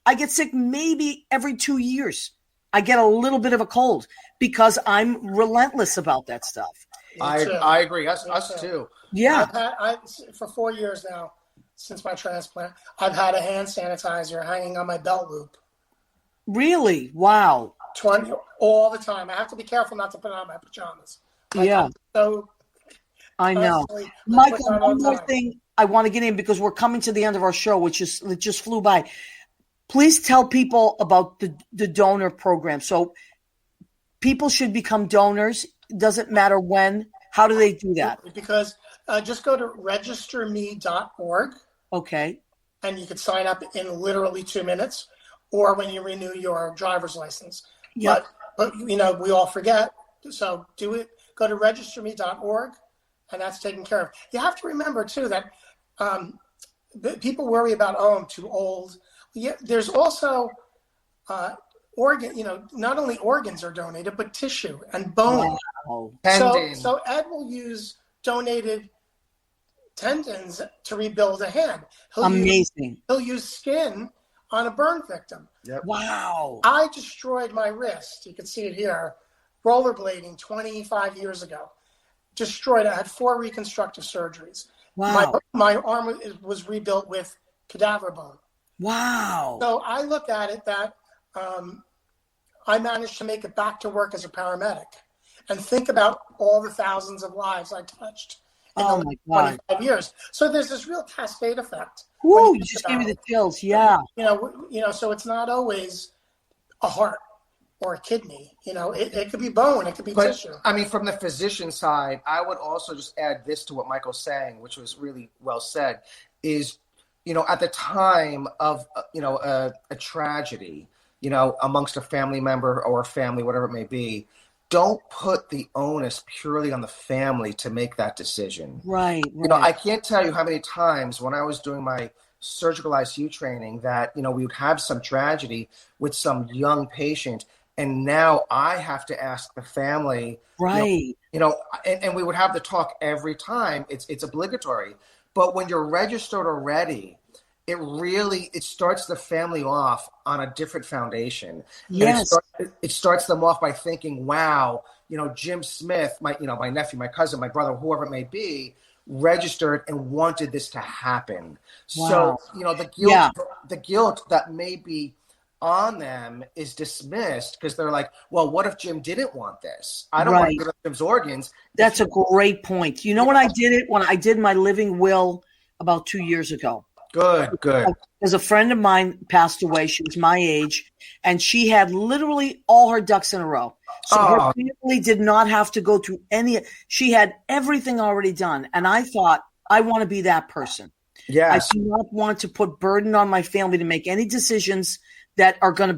I get sick maybe every 2 years. I get a little bit of a cold because I'm relentless about that stuff. I agree. Us too. Yeah. For 4 years now, since my transplant, I've had a hand sanitizer hanging on my belt loop. Really? Wow. 20 all the time. I have to be careful not to put on my pajamas. So I know. Michael, one more thing I want to get in because we're coming to the end of our show, which just flew by. Please tell people about the donor program. So people should become donors. Doesn't matter when. How do they do that? Because just go to registerme.org. Okay. And you could sign up in literally 2 minutes, or when you renew your driver's license. Yep. But we all forget. So do it. Go to registerme.org, and that's taken care of. You have to remember too that people worry about, I'm too old. Yeah, there's also organ. Not only organs are donated, but tissue and bone. Wow. So Ed will use donated tendons to rebuild a hand. He'll use skin on a burn victim. Yep. Wow. I destroyed my wrist. You can see it here. Rollerblading 25 years ago. Destroyed. I had 4 reconstructive surgeries. Wow. My arm was rebuilt with cadaver bone. Wow. So I look at it that I managed to make it back to work as a paramedic, and think about all the thousands of lives I touched in the 25 years. So there's this real cascade effect. Woo, you just gave me the chills. Yeah. So it's not always a heart or a kidney. It could be bone, it could be tissue. I mean, from the physician side, I would also just add this to what Michael's saying, which was really well said, is, at the time of, a tragedy, amongst a family member or a family, whatever it may be, don't put the onus purely on the family to make that decision. Right. I can't tell you how many times when I was doing my surgical ICU training that, we would have some tragedy with some young patient. And now I have to ask the family, right? And we would have the talk every time. It's obligatory. But when you're registered already it starts the family off on a different foundation. Yes. And it starts them off by thinking, wow, Jim Smith, my nephew, my cousin, my brother, whoever it may be, registered and wanted this to happen. Wow. So, the guilt that may be on them is dismissed because they're like, well, what if Jim didn't want this? I don't want to give up Jim's organs. That's a great point. You know when I did it? When I did my living will about 2 years ago. Good. Because a friend of mine passed away. She was my age, and she had literally all her ducks in a row. So her family did not have to go through any. She had everything already done. And I thought, I want to be that person. Yes. I do not want to put burden on my family to make any decisions that are going to,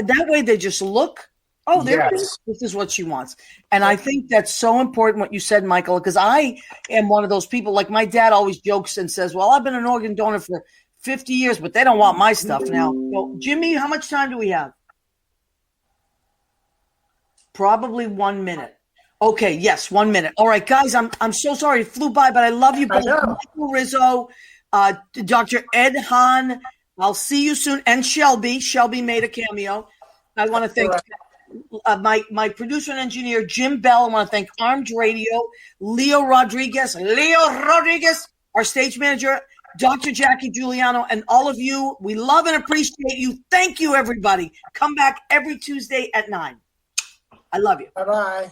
that way they just look, this is what she wants. And I think that's so important what you said, Michael, because I am one of those people, like my dad always jokes and says, well, I've been an organ donor for 50 years, but they don't want my stuff now. So, Jimmy, how much time do we have? Probably 1 minute. Okay, yes, 1 minute. All right, guys, I'm so sorry it flew by, but I love you both. Michael Rizzo, Dr. Ed Hahn, I'll see you soon. And Shelby. Shelby made a cameo. I want to thank my producer and engineer, Jim Bell. I want to thank Armed Radio, Leo Rodriguez, our stage manager, Dr. Jackie Guliano, and all of you. We love and appreciate you. Thank you, everybody. Come back every Tuesday at 9. I love you. Bye-bye.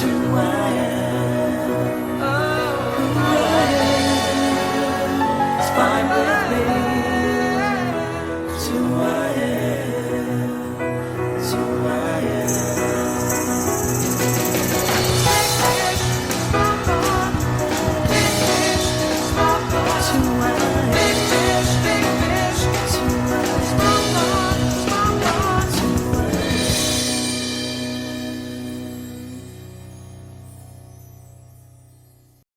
Who I am.